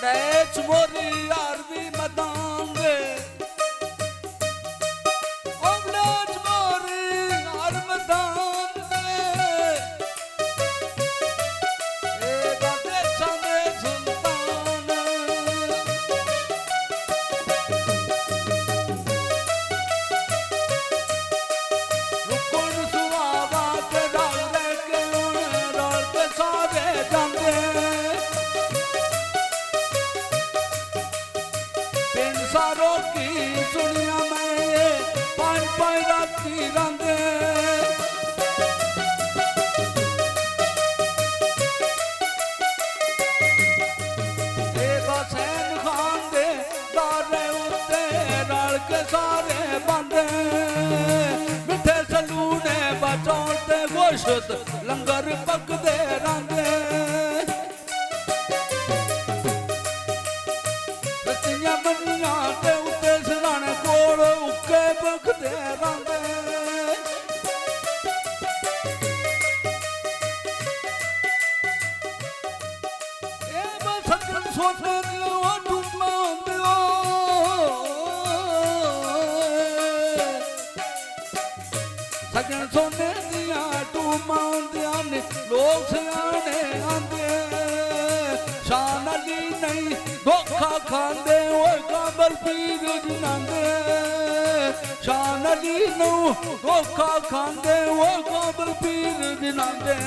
बड़े मोरी यार भी मदांगे ओबड़े मोरी यार मदांगे ए गाते चंदे सुल्तान रुकन सुहावा के डाल के डाल के सारे जांगे सारों की सुनिया मैं पान पाई राती रंगे हुसैन खान दे दारे उत्ते रल के सारे बंदे मिठे सलूने बचौते गोश्त लंगर पकदे रंगे बनिया के उत्ते सिराने कोल उके बखदे रंगे ए सज्जन सोने दियो डूबा दियो सज्जन सोने दिया डूबा दिया ने लोग सियाने आंदे शान अली नहीं धोखा खांदे ओए काबर पीर जिनांदे शान अली नू धोखा खांदे ओए काबर पीर जिनांदे